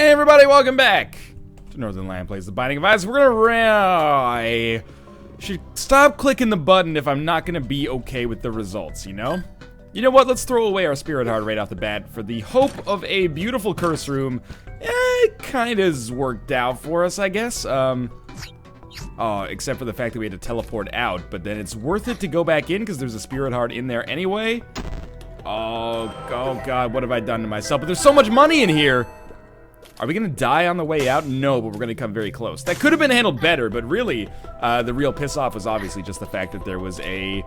Hey everybody, welcome back to Northernlion Plays the Binding of Isaac. We're gonna I should stop clicking the button if I'm not gonna be okay with the results, you know? You know what, let's throw away our spirit heart right off the bat for the hope of a beautiful curse room. It kinda's worked out for us, I guess. Oh, except for the fact that we had to teleport out, but then it's worth it to go back in because there's a spirit heart in there anyway. Oh god, what have I done to myself? But there's so much money in here! Are we gonna die on the way out? No, but we're gonna come very close. That could have been handled better, but really, the real piss-off was obviously just the fact that there was a,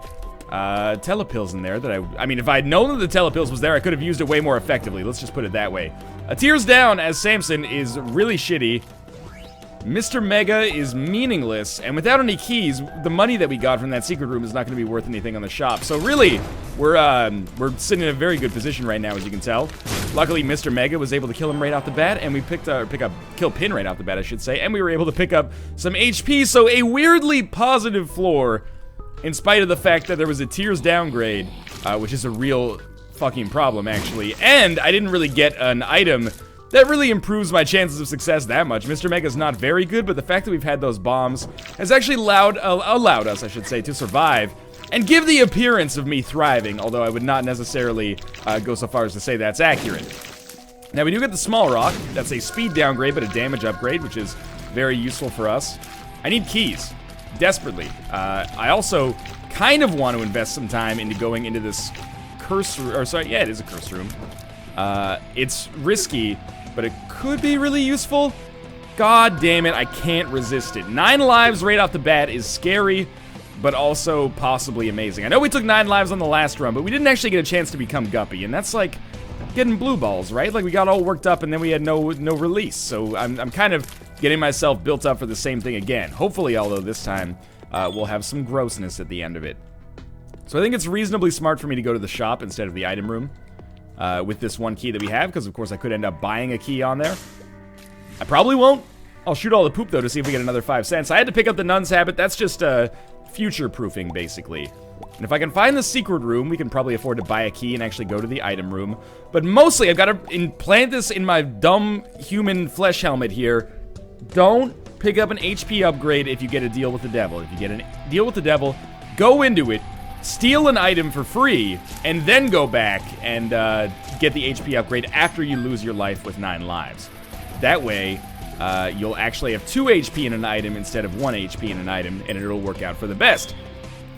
telepills in there that I mean, if I had known that the telepills was there, I could have used it way more effectively. Let's just put it that way. A tears down as Samson is really shitty. Mr. Mega is meaningless, and without any keys, the money that we got from that secret room is not going to be worth anything on the shop. So really, we're sitting in a very good position right now, as you can tell. Luckily, Mr. Mega was able to kill him right off the bat, and we kill Pin right off the bat, I should say, and we were able to pick up some HP. So a weirdly positive floor, in spite of the fact that there was a Tears downgrade, which is a real fucking problem, actually. And I didn't really get an item that really improves my chances of success that much. Mr. Mega's not very good, but the fact that we've had those bombs has actually allowed us, I should say, to survive and give the appearance of me thriving, although I would not necessarily go so far as to say that's accurate. Now, we do get the small rock. That's a speed downgrade, but a damage upgrade, which is very useful for us. I need keys, desperately. I also kind of want to invest some time into going into this curse room, or sorry, yeah, it is a curse room. It's risky, but it could be really useful. God damn it, I can't resist it. 9 lives right off the bat is scary, but also possibly amazing. I know we took 9 lives on the last run, but we didn't actually get a chance to become Guppy, and that's like getting blue balls, right? Like we got all worked up and then we had no release. So I'm kind of getting myself built up for the same thing again. Hopefully, although this time we'll have some grossness at the end of it. So I think it's reasonably smart for me to go to the shop instead of the item room. With this one key that we have, because of course I could end up buying a key on there. I probably won't. I'll shoot all the poop though to see if we get another 5 cents. I had to pick up the Nun's Habit. That's just future-proofing, basically. And if I can find the secret room, we can probably afford to buy a key and actually go to the item room. But mostly, I've got to implant this in my dumb human flesh helmet here. Don't pick up an HP upgrade if you get a deal with the devil. If you get a deal with the devil, go into it, steal an item for free, and then go back and get the HP upgrade after you lose your life with 9 lives. That way, you'll actually have 2 HP in an item instead of 1 HP in an item, and it'll work out for the best.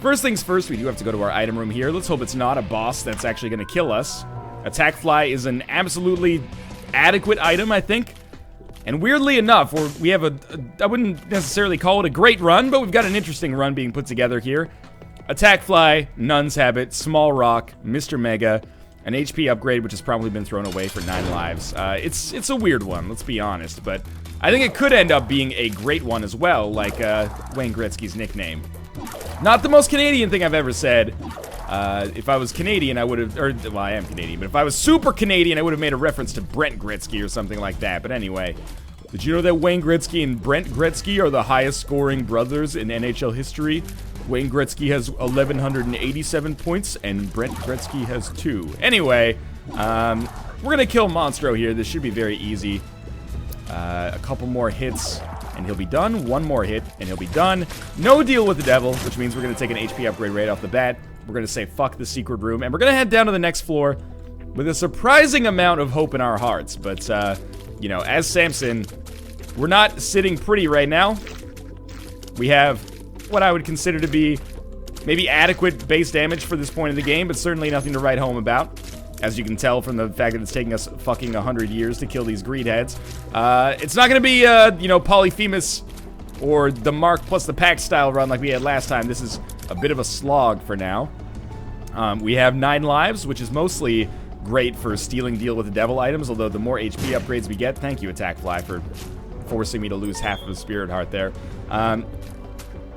First things first, we do have to go to our item room here. Let's hope it's not a boss that's actually going to kill us. Attack Fly is an absolutely adequate item, I think. And weirdly enough, we have I wouldn't necessarily call it a great run, but we've got an interesting run being put together here. Attack Fly, Nun's Habit, Small Rock, Mr. Mega, an HP upgrade, which has probably been thrown away for 9 lives. It's a weird one, let's be honest, but I think it could end up being a great one as well, like Wayne Gretzky's nickname. Not the most Canadian thing I've ever said. If I was Canadian, I would have, well, I am Canadian, but if I was super Canadian, I would have made a reference to Brent Gretzky or something like that. But anyway, did you know that Wayne Gretzky and Brent Gretzky are the highest scoring brothers in NHL history? Wayne Gretzky has 1,187 points, and Brent Gretzky has 2. Anyway, we're gonna kill Monstro here. This should be very easy. A couple more hits, and he'll be done. 1 more hit, and he'll be done. No deal with the devil, which means we're gonna take an HP upgrade right off the bat. We're gonna say fuck the secret room, and we're gonna head down to the next floor with a surprising amount of hope in our hearts. But, you know, as Samson, we're not sitting pretty right now. We have what I would consider to be maybe adequate base damage for this point of the game, but certainly nothing to write home about. As you can tell from the fact that it's taking us fucking 100 years to kill these greed heads. It's not gonna be, you know, Polyphemus or the Mark plus the Pack style run like we had last time. This is a bit of a slog for now. We have 9 lives, which is mostly great for stealing deal with the devil items, although the more HP upgrades we get, thank you, Attack Fly, for forcing me to lose half of a spirit heart there.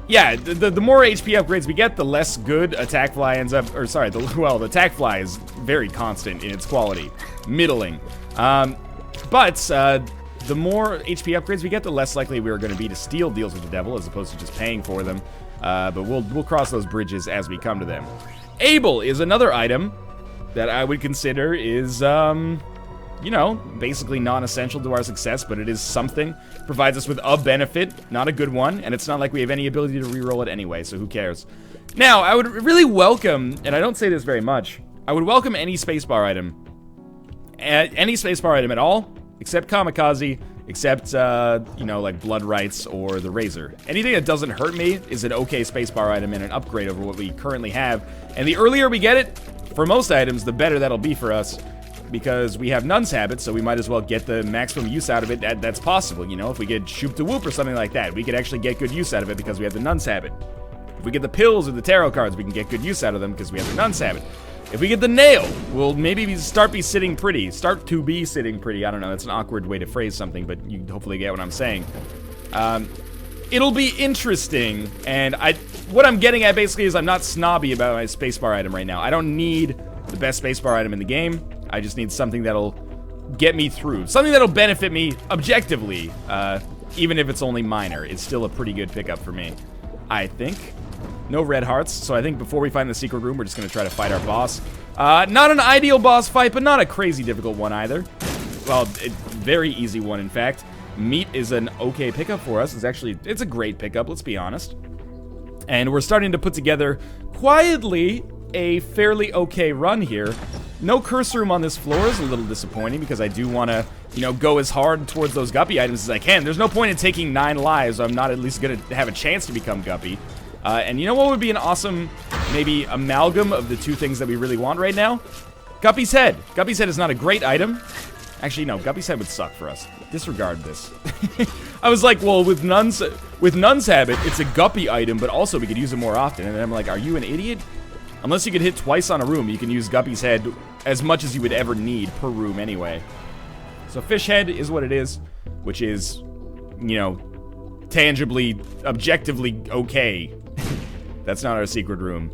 Yeah, the more HP upgrades we get, the less good Attack Fly ends up, or sorry, the Attack Fly is very constant in its quality. Middling. But the more HP upgrades we get, the less likely we are going to be to steal deals with the devil, as opposed to just paying for them. But we'll cross those bridges as we come to them. Able is another item that I would consider is, you know, basically non-essential to our success, but it is something. Provides us with a benefit, not a good one, and it's not like we have any ability to reroll it anyway, so who cares? Now, I would really welcome, and I don't say this very much, I would welcome any spacebar item. Any spacebar item at all, except Kamikaze, except, you know, like Blood Rights or the Razor. Anything that doesn't hurt me is an okay spacebar item and an upgrade over what we currently have. And the earlier we get it, for most items, the better that'll be for us. Because we have Nun's Habit, so we might as well get the maximum use out of it that's possible. You know, if we get Shoop to Whoop or something like that, we could actually get good use out of it because we have the Nun's Habit. If we get the pills or the tarot cards, we can get good use out of them because we have the Nun's Habit. If we get the nail, we'll maybe start to be sitting pretty. I don't know, that's an awkward way to phrase something, but you hopefully get what I'm saying. It'll be interesting, and what I'm getting at basically is I'm not snobby about my spacebar item right now. I don't need the best spacebar item in the game. I just need something that'll get me through. Something that'll benefit me objectively, even if it's only minor. It's still a pretty good pickup for me, I think. No red hearts, so I think before we find the secret room, we're just going to try to fight our boss. Not an ideal boss fight, but not a crazy difficult one either. Well, very easy one, in fact. Meat is an okay pickup for us. It's a great pickup, let's be honest. And we're starting to put together, quietly, a fairly okay run here. No curse room on this floor is a little disappointing because I do want to, you know, go as hard towards those guppy items as I can. There's no point in taking 9 lives. I'm not at least going to have a chance to become guppy. And you know what would be an awesome, maybe, amalgam of the two things that we really want right now? Guppy's Head. Guppy's Head is not a great item. Actually, no, Guppy's Head would suck for us. Disregard this. I was like, well, with Nun's Habit, it's a guppy item, but also we could use it more often. And then I'm like, are you an idiot? Unless you could hit twice on a room, you can use Guppy's Head as much as you would ever need per room anyway. So Fish Head is what it is, which is, you know, tangibly, objectively okay. That's not our secret room.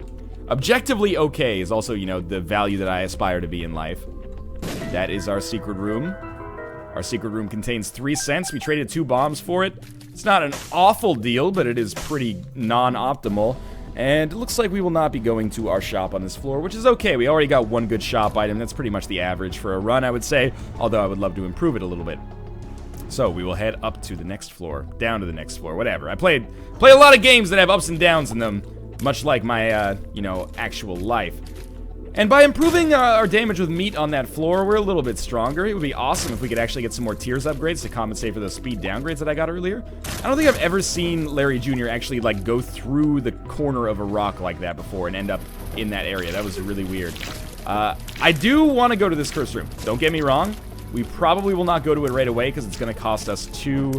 Objectively okay is also, you know, the value that I aspire to be in life. That is our secret room. Our secret room contains 3 cents. We traded 2 bombs for it. It's not an awful deal, but it is pretty non-optimal. And it looks like we will not be going to our shop on this floor, which is okay. We already got 1 good shop item. That's pretty much the average for a run, I would say. Although I would love to improve it a little bit. So we will head up to the next floor, down to the next floor, whatever. I play a lot of games that have ups and downs in them, much like my, you know, actual life. And by improving our damage with meat on that floor, we're a little bit stronger. It would be awesome if we could actually get some more tiers upgrades to compensate for those speed downgrades that I got earlier. I don't think I've ever seen Larry Jr. actually, like, go through the corner of a rock like that before and end up in that area. That was really weird. I do want to go to this curse room. Don't get me wrong. We probably will not go to it right away because it's going to cost us 2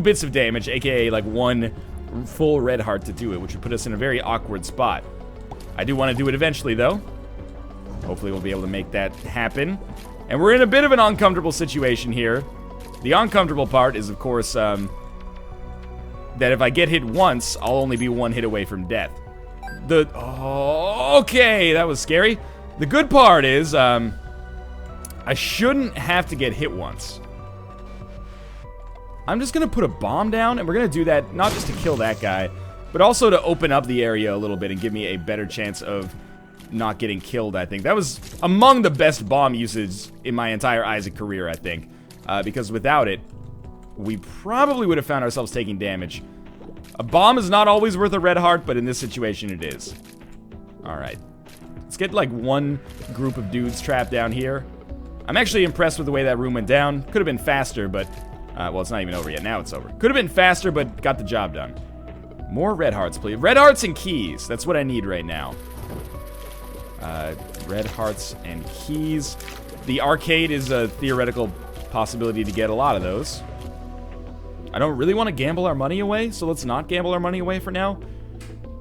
bits of damage, aka like 1 full red heart to do it, which would put us in a very awkward spot. I do want to do it eventually, though. Hopefully we'll be able to make that happen. And we're in a bit of an uncomfortable situation here. The uncomfortable part is, of course, that if I get hit once, I'll only be 1 hit away from death. Okay, that was scary. The good part is, I shouldn't have to get hit once. I'm just going to put a bomb down, and we're going to do that not just to kill that guy, but also to open up the area a little bit and give me a better chance of not getting killed, I think. That was among the best bomb usage in my entire Isaac career, I think. Because without it, we probably would have found ourselves taking damage. A bomb is not always worth a red heart, but in this situation it is. Alright. Let's get, like, 1 group of dudes trapped down here. I'm actually impressed with the way that room went down. Could have been faster, but... well, it's not even over yet. Now it's over. Could have been faster, but got the job done. More red hearts, please. Red hearts and keys. That's what I need right now. Red hearts and keys. The arcade is a theoretical possibility to get a lot of those. I don't really want to gamble our money away, so let's not gamble our money away for now.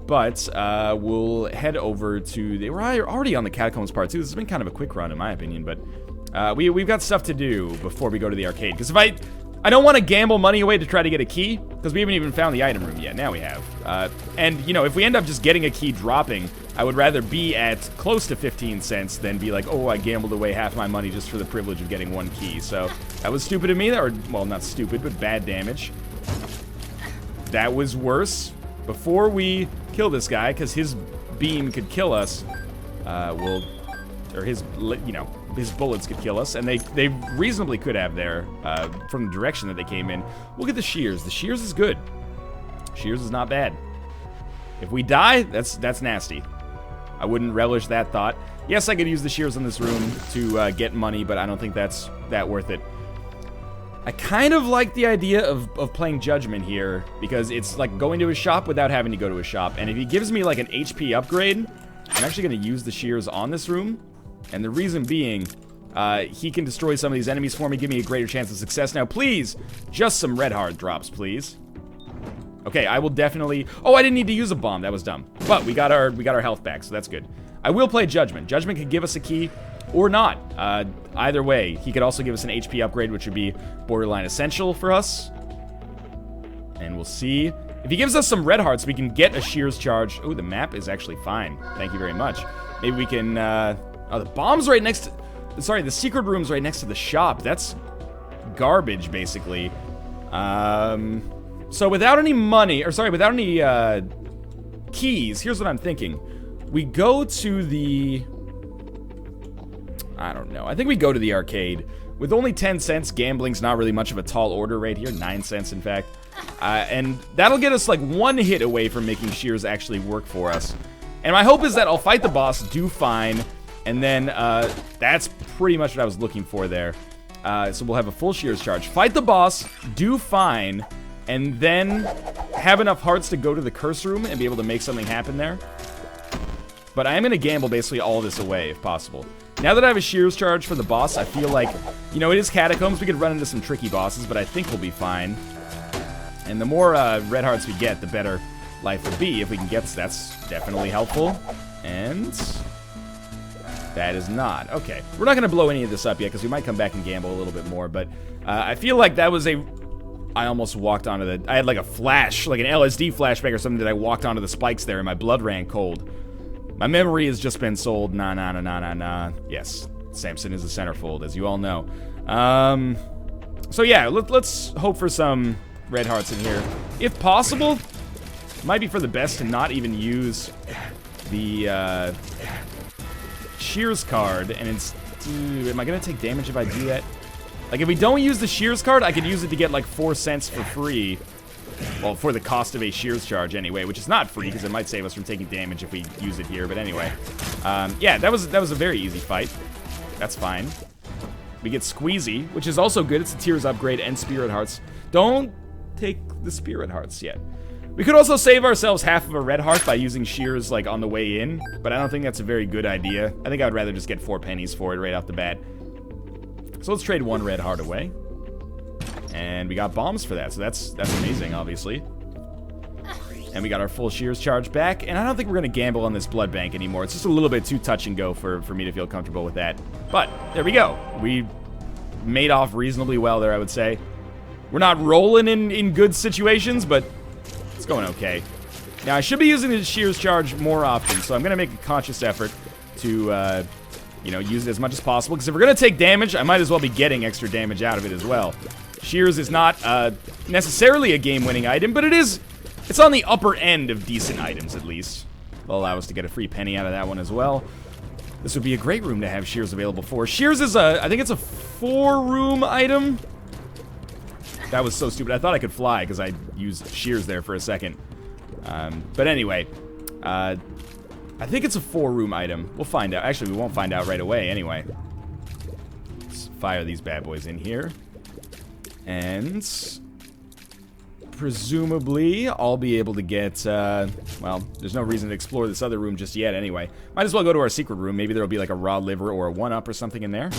But we'll head over to... We're already on the Catacombs part 2. This has been kind of a quick run, in my opinion, but... we've got stuff to do before we go to the arcade. Because if I don't want to gamble money away to try to get a key, because we haven't even found the item room yet. Now we have. And, you know, if we end up just getting a key dropping, I would rather be at close to 15 cents than be like, oh, I gambled away half my money just for the privilege of getting 1 key. So, that was stupid of me. Or, well, not stupid, but bad damage. That was worse. Before we kill this guy, because his beam could kill us, or his, you know, his bullets could kill us, and they reasonably could have there, from the direction that they came in. We'll get the shears. The shears is good. Shears is not bad. If we die, that's nasty. I wouldn't relish that thought. Yes, I could use the shears in this room to get money, but I don't think that's that worth it. I kind of like the idea of playing Judgment here, because it's like going to a shop without having to go to a shop. And if he gives me like an HP upgrade, I'm actually going to use the shears on this room. And the reason being, he can destroy some of these enemies for me, give me a greater chance of success. Now, please, just some red heart drops, please. Okay, I will definitely... Oh, I didn't need to use a bomb. That was dumb. But we got our health back, so that's good. I will play Judgment. Judgment could give us a key or not. Either way, he could also give us an HP upgrade, which would be borderline essential for us. And we'll see. If he gives us some red hearts, we can get a shears charge. Oh, the map is actually fine. Thank you very much. Maybe we can... Oh, the bomb's right next to... Sorry, the secret room's right next to the shop. That's garbage, basically. So without any money, or sorry, without any keys, here's what I'm thinking. We go to the... I don't know. I think we go to the arcade. With only 10 cents, gambling's not really much of a tall order right here. 9 cents, in fact. And that'll get us like one hit away from making shears actually work for us. And my hope is that I'll fight the boss, do fine, and then that's pretty much what I was looking for there. So we'll have a full shears charge. Fight the boss, do fine, and then have enough hearts to go to the curse room and be able to make something happen there. But I am going to gamble basically all this away, if possible. Now that I have a shears charge for the boss, I feel like, you know, it is catacombs. We could run into some tricky bosses, but I think we'll be fine. And the more red hearts we get, the better life will be. If we can get, that's definitely helpful. And that is not. Okay, we're not going to blow any of this up yet, because we might come back and gamble a little bit more. But I feel like that was a... I almost walked onto the... I had like a flash, like an LSD flashback or something, that I walked onto the spikes there and my blood ran cold. My memory has just been sold. Nah. Yes, Samson is the centerfold, as you all know. So yeah, let's hope for some red hearts in here. If possible, it might be for the best to not even use the shears card. And it's... am I going to take damage if I do that? Like, if we don't use the shears card, I could use it to get like 4 cents for free. Well, for the cost of a shears charge anyway, which is not free because it might save us from taking damage if we use it here. But anyway, yeah, that was a very easy fight. That's fine. We get SQUEEZY, which is also good. It's a Tears upgrade and Spirit Hearts. Don't take the Spirit Hearts yet. We could also save ourselves half of a red heart by using shears like on the way in, but I don't think that's a very good idea. I think I would rather just get 4 pennies for it right off the bat. So let's trade 1 red heart away. And we got bombs for that, so that's amazing, obviously. And we got our full shears charge back, and I don't think we're going to gamble on this blood bank anymore. It's just a little bit too touch and go for me to feel comfortable with that. But, there we go. We made off reasonably well there, I would say. We're not rolling in good situations, but it's going okay. Now, I should be using the shears charge more often, so I'm going to make a conscious effort to, you know, use it as much as possible. Because if we're going to take damage, I might as well be getting extra damage out of it as well. Shears is not necessarily a game-winning item, but it's on the upper end of decent items, at least. It'll allow us to get a free penny out of that one as well. This would be a great room to have shears available for. Shears is I think it's a 4-room item. That was so stupid. I thought I could fly because I used shears there for a second. But anyway, I think it's a 4-room item. We'll find out. Actually, we won't find out right away anyway. Let's fire these bad boys in here. And presumably, I'll be able to get, well, there's no reason to explore this other room just yet anyway. Might as well go to our secret room. Maybe there'll be like a raw liver or a 1-up or something in there.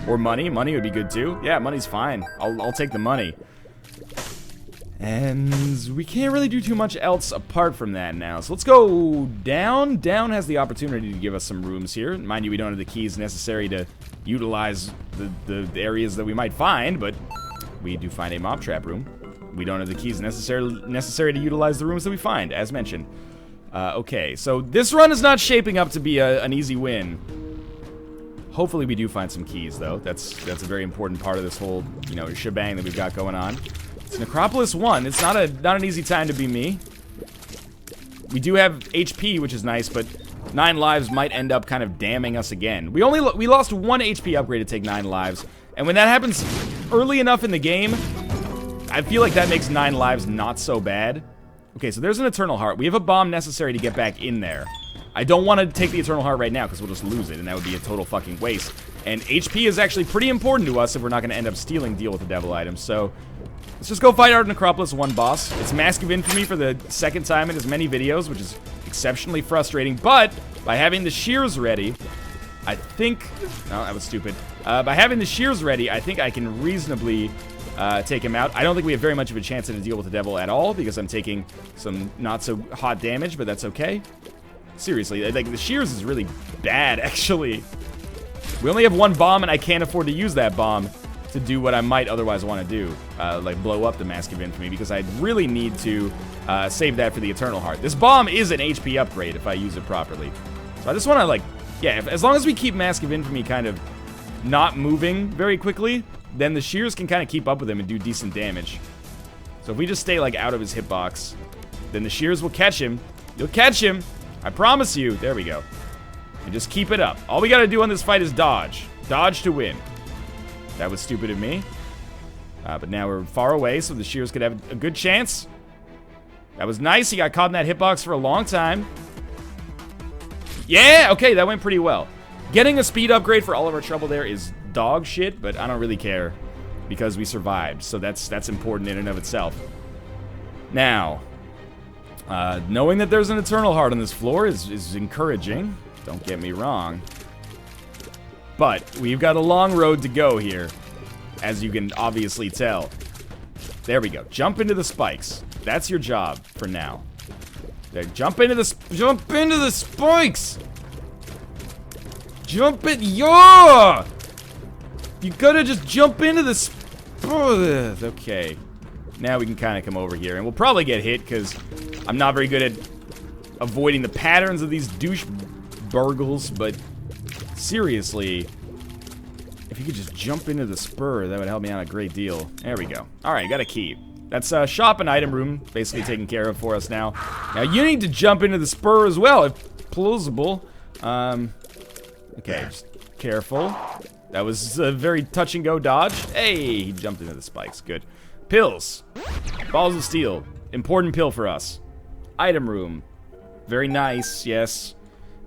Or money. Money would be good too. Yeah, money's fine. I'll take the money. And we can't really do too much else apart from that now. So let's go down. Down has the opportunity to give us some rooms here. Mind you, we don't have the keys necessary to utilize the areas that we might find, but we do find a mob trap room. We don't have the keys necessary to utilize the rooms that we find, as mentioned. Okay, so this run is not shaping up to be an easy win. Hopefully we do find some keys, though. That's a very important part of this whole, you know, shebang that we've got going on. It's Necropolis 1. It's not an easy time to be me. We do have HP, which is nice, but 9 lives might end up kind of damning us again. We lost 1 HP upgrade to take 9 lives, and when that happens early enough in the game, I feel like that makes 9 lives not so bad. Okay, so there's an Eternal Heart. We have a bomb necessary to get back in there. I don't want to take the Eternal Heart right now because we'll just lose it, and that would be a total fucking waste. And HP is actually pretty important to us if we're not going to end up stealing Deal with the Devil items. So let's just go fight our Necropolis 1 boss. It's Mask of Infamy for the 2nd time in as many videos, which is exceptionally frustrating. But by having the shears ready, I think... No, that was stupid. By having the shears ready, I think I can reasonably take him out. I don't think we have very much of a chance to deal with the devil at all because I'm taking some not so hot damage, but that's okay. Seriously, like the shears is really bad, actually. We only have 1 bomb, and I can't afford to use that bomb to do what I might otherwise want to do, like blow up the Mask of Infamy, because I really need to save that for the Eternal Heart. This bomb is an HP upgrade if I use it properly. So I just want to, like, yeah, as long as we keep Mask of Infamy kind of not moving very quickly, then the shears can kind of keep up with him and do decent damage. So if we just stay, like, out of his hitbox, then the shears will catch him. You'll catch him. I promise you. There we go. And just keep it up. All we gotta do on this fight is dodge. Dodge to win. That was stupid of me. But now we're far away, so the shears could have a good chance. That was nice. He got caught in that hitbox for a long time. Yeah! Okay, that went pretty well. Getting a speed upgrade for all of our trouble there is dog shit, but I don't really care because we survived. So that's important in and of itself. Now... knowing that there's an Eternal Heart on this floor is encouraging. Don't get me wrong. But we've got a long road to go here, as you can obviously tell. There we go. Jump into the spikes. That's your job for now. There, jump into the spikes. Jump it, yeah! You gotta just jump into the okay. Now we can kind of come over here, and we'll probably get hit because I'm not very good at avoiding the patterns of these douche burgles, but seriously, if you could just jump into the spur, that would help me out a great deal. There we go. Alright, got a key. That's shop and item room basically taken care of for us now. Now you need to jump into the spur as well, if plausible. Okay, just careful. That was a very touch and go dodge. Hey, he jumped into the spikes. Good. Pills. Balls of Steel. Important pill for us. Item room. Very nice, yes.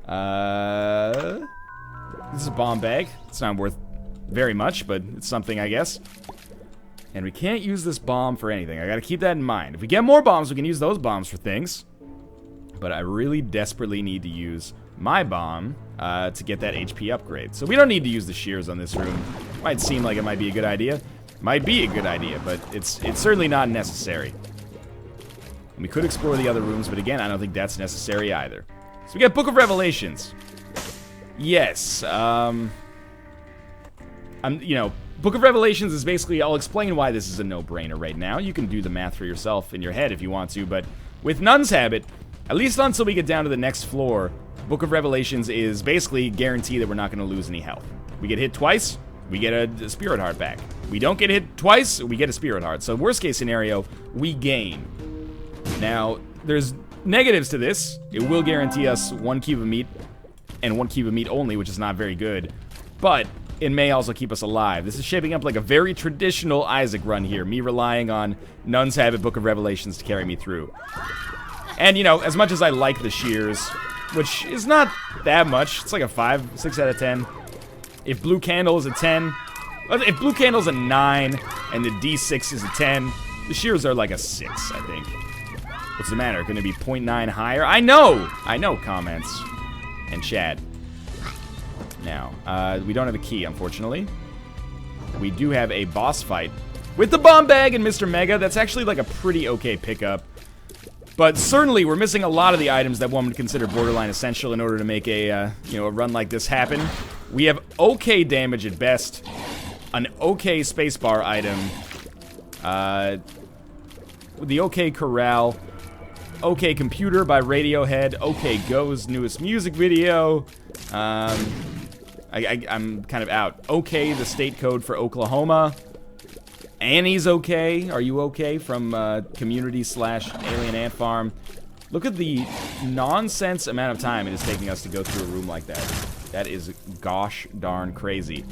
This is a bomb bag. It's not worth very much, but it's something, I guess. And we can't use this bomb for anything. I gotta keep that in mind. If we get more bombs, we can use those bombs for things. But I really desperately need to use my bomb to get that HP upgrade. So we don't need to use the shears on this room. Might seem like it might be a good idea. Might be a good idea, but it's certainly not necessary. And we could explore the other rooms, but again, I don't think that's necessary either. So we got Book of Revelations. Yes, you know, Book of Revelations is basically, I'll explain why this is a no-brainer right now. You can do the math for yourself in your head if you want to, but with Nun's Habit, at least until we get down to the next floor, Book of Revelations is basically guaranteed that we're not going to lose any health. We get hit twice, we get a Spirit Heart back. We don't get hit twice, we get a Spirit Heart. So worst case scenario, we gain. Now, there's negatives to this. It will guarantee us 1 cube of meat, and 1 cube of meat only, which is not very good. But it may also keep us alive. This is shaping up like a very traditional Isaac run here, me relying on Nun's Habit, Book of Revelations to carry me through. And, you know, as much as I like the shears, which is not that much, it's like a 5, 6 out of 10. If Blue Candle is a 10, if Blue Candle's a 9, and the D6 is a 10, the shears are like a 6, I think. What's the matter? Gonna be 0.9 higher? I know, comments and chat. Now, we don't have a key, unfortunately. We do have a boss fight with the bomb bag and Mr. Mega. That's actually like a pretty okay pickup. But certainly, we're missing a lot of the items that one would consider borderline essential in order to make a, you know, a run like this happen. We have okay damage at best, an okay spacebar item, the okay corral, okay computer by Radiohead, okay Go's newest music video. I'm kind of out. Okay, the state code for Oklahoma. Annie's okay. Are you okay? From Community / Alien Ant Farm. Look at the nonsense amount of time it is taking us to go through a room like that. That is gosh darn crazy.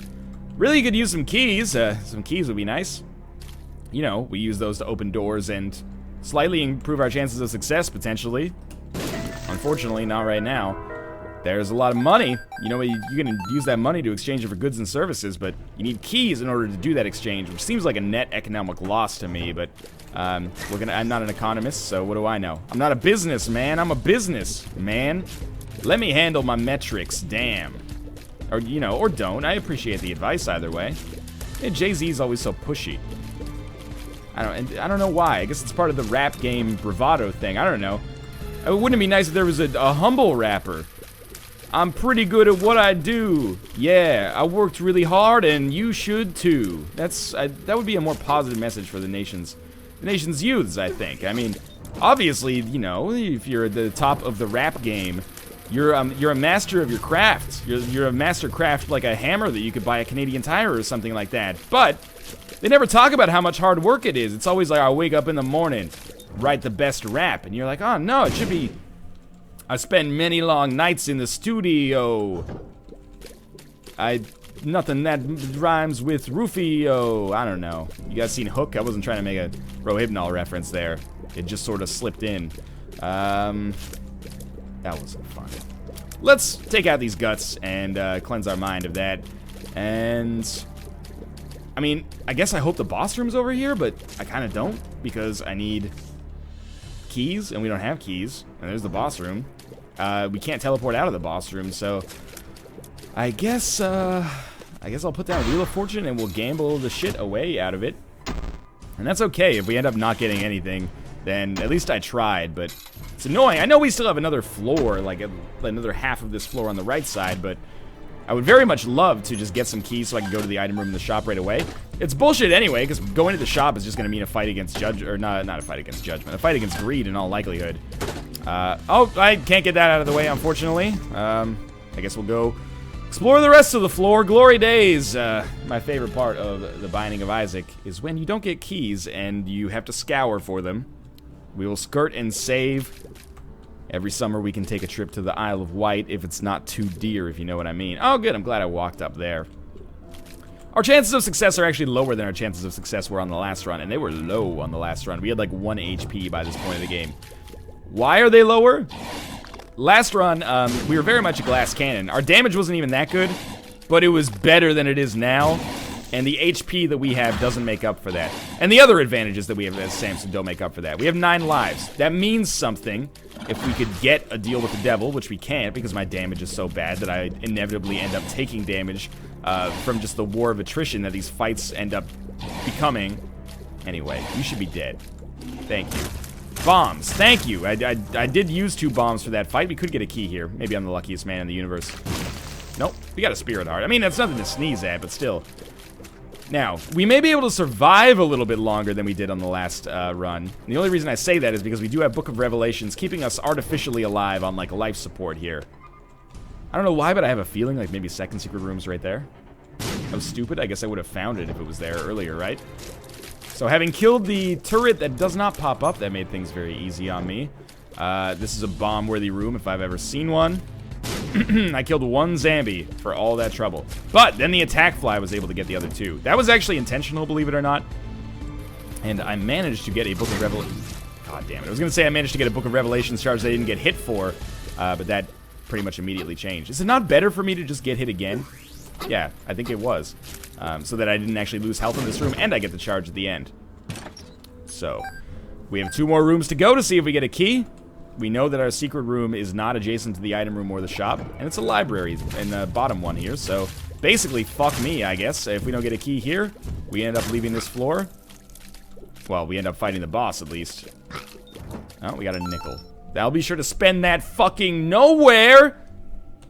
Really could use some keys. Some keys would be nice. You know, we use those to open doors and slightly improve our chances of success, potentially. Unfortunately, not right now. There's a lot of money. You know, you can use that money to exchange it for goods and services, but you need keys in order to do that exchange, which seems like a net economic loss to me, but I'm not an economist, so what do I know? I'm not a businessman, I'm a businessman. Let me handle my metrics, damn. Or, you know, or don't. I appreciate the advice either way. Yeah, Jay-Z's always so pushy. I don't know why. I guess it's part of the rap game bravado thing. I don't know. Wouldn't it be nice if there was a humble rapper? I'm pretty good at what I do. Yeah, I worked really hard, and you should too. That would be a more positive message for the nation's youths, I think. I mean, obviously, you know, if you're at the top of the rap game, you're a master of your craft. You're a master craft like a hammer that you could buy at Canadian Tire or something like that. But they never talk about how much hard work it is. It's always like, I wake up in the morning, write the best rap, and you're like, oh no, it should be, I spend many long nights in the studio. Nothing that rhymes with Rufio. I don't know. You guys seen Hook? I wasn't trying to make a Rohypnol reference there. It just sort of slipped in. That wasn't fun. Let's take out these guts and cleanse our mind of that. And I mean, I guess I hope the boss room's over here, but I kind of don't, because I need keys, and we don't have keys. And there's the boss room. We can't teleport out of the boss room, so I guess I'll put down Wheel of Fortune and we'll gamble the shit away out of it. And that's okay. If we end up not getting anything, then at least I tried, but it's annoying. I know we still have another floor, like another half of this floor on the right side, but I would very much love to just get some keys so I can go to the item room in the shop right away. It's bullshit anyway, because going to the shop is just going to mean a fight against not a fight against judgment, a fight against greed in all likelihood. Oh, I can't get that out of the way, unfortunately. I guess we'll go explore the rest of the floor. Glory days. My favorite part of the Binding of Isaac is when you don't get keys and you have to scour for them. We will skirt and save. Every summer we can take a trip to the Isle of Wight if it's not too dear, if you know what I mean. Oh, good. I'm glad I walked up there. Our chances of success are actually lower than our chances of success were on the last run, and they were low on the last run. We had like 1 HP by this point of the game. Why are they lower? Last run, we were very much a glass cannon. Our damage wasn't even that good, but it was better than it is now. And the HP that we have doesn't make up for that. And the other advantages that we have as Samson don't make up for that. We have 9 lives. That means something. If we could get a deal with the devil, which we can't because my damage is so bad that I inevitably end up taking damage from just the war of attrition that these fights end up becoming. Anyway, you should be dead. Thank you. Bombs. Thank you. I did use 2 bombs for that fight. We could get a key here. Maybe I'm the luckiest man in the universe. Nope. We got a spirit heart. I mean, that's nothing to sneeze at, but still. Now, we may be able to survive a little bit longer than we did on the last run. And the only reason I say that is because we do have Book of Revelations keeping us artificially alive on, like, life support here. I don't know why, but I have a feeling like maybe second secret room's right there. I was stupid. I guess I would have found it if it was there earlier, right? So having killed the turret that does not pop up, that made things very easy on me. This is a bomb-worthy room if I've ever seen one. I killed 1 zombie for all that trouble. But then the attack fly was able to get the other 2. That was actually intentional, believe it or not. And I managed to get a Book of Revelations. God damn it. I was going to say I managed to get a Book of Revelations charge that I didn't get hit for. But that pretty much immediately changed. Is it not better for me to just get hit again? Yeah, I think it was. So that I didn't actually lose health in this room, and I get the charge at the end. So, we have 2 more rooms to go to see if we get a key. We know that our secret room is not adjacent to the item room or the shop, and it's a library in the bottom one here, so basically, fuck me, I guess. If we don't get a key here, we end up leaving this floor. Well, we end up fighting the boss, at least. Oh, we got a nickel. I'll be sure to spend that fucking nowhere!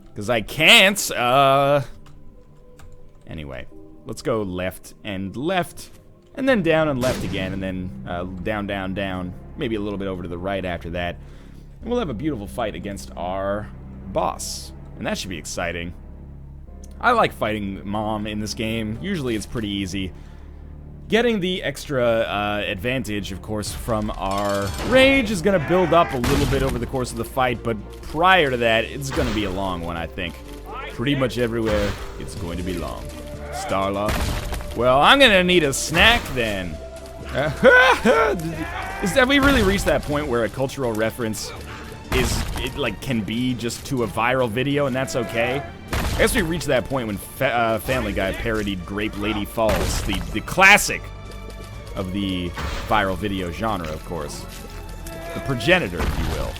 Because I can't, Anyway, let's go left, and then down and left again, and then down, down, down. Maybe a little bit over to the right after that. And we'll have a beautiful fight against our boss. And that should be exciting. I like fighting Mom in this game. Usually it's pretty easy. Getting the extra advantage, of course, from our rage is going to build up a little bit over the course of the fight, but prior to that, it's going to be a long one, I think. Pretty much everywhere, it's going to be long. Starla. Well, I'm going to need a snack then. Have we really reached that point where a cultural reference can be just to a viral video, and that's okay? I guess we reached that point when Family Guy parodied Grape Lady Falls, the classic of the viral video genre, of course. The progenitor, if you will,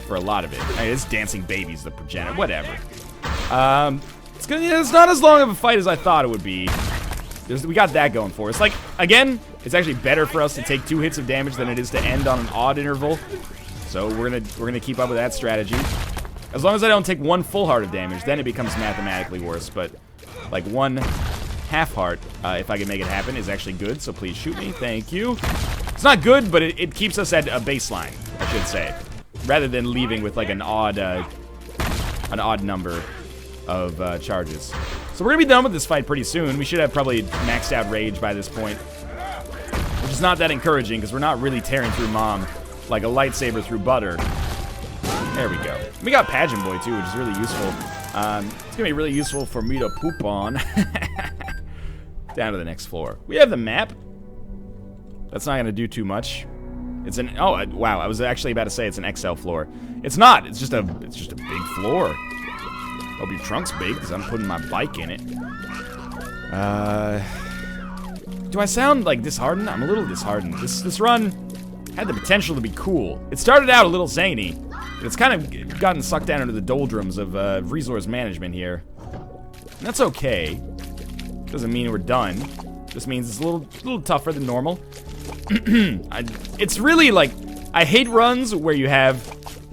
for a lot of it. I mean, it's Dancing Babies, the progenitor, whatever. It's not as long of a fight as I thought it would be. We got that going for us. Like, again, it's actually better for us to take 2 hits of damage than it is to end on an odd interval. So we're gonna keep up with that strategy. As long as I don't take 1 full heart of damage, then it becomes mathematically worse. But like 1 half heart, if I can make it happen, is actually good. So please shoot me, thank you. It's not good, but it keeps us at a baseline, I should say, rather than leaving with like an odd number of charges. So we're gonna be done with this fight pretty soon. We should have probably maxed out rage by this point, which is not that encouraging because we're not really tearing through Mom like a lightsaber through butter. There we go. We got Pageant Boy too, which is really useful. It's gonna be really useful for me to poop on. Down to the next floor. We have the map. That's not gonna do too much. It's an wow. I was actually about to say it's an XL floor. It's not. It's just a big floor. Hope your trunk's big because I'm putting my bike in it. Do I sound like disheartened? I'm a little disheartened. This run had the potential to be cool. It started out a little zany, but it's kind of gotten sucked down into the doldrums of resource management here. And that's okay. Doesn't mean we're done. Just means it's a little tougher than normal. It's really like, I hate runs where you have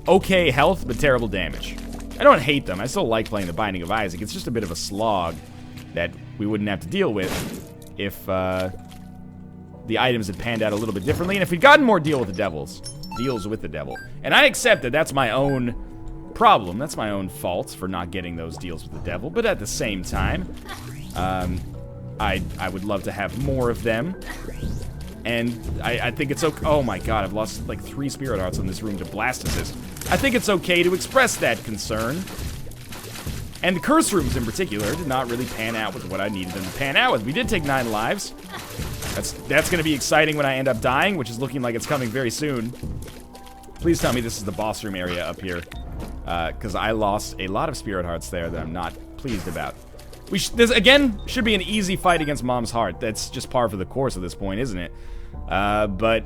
okay health but terrible damage. I don't hate them. I still like playing the Binding of Isaac. It's just a bit of a slog that we wouldn't have to deal with if the items had panned out a little bit differently, and if we'd gotten more deals with the devil. And I accept that that's my own problem. That's my own fault for not getting those deals with the devil. But at the same time, I would love to have more of them. And I think it's okay. Oh my god, I've lost like 3 spirit hearts in this room to Blastocyst. I think it's okay to express that concern. And the curse rooms in particular did not really pan out with what I needed them to pan out with. We did take 9 lives. That's gonna be exciting when I end up dying, which is looking like it's coming very soon. Please tell me this is the boss room area up here. Because I lost a lot of spirit hearts there that I'm not pleased about. This, again, should be an easy fight against Mom's heart. That's just par for the course at this point, isn't it? But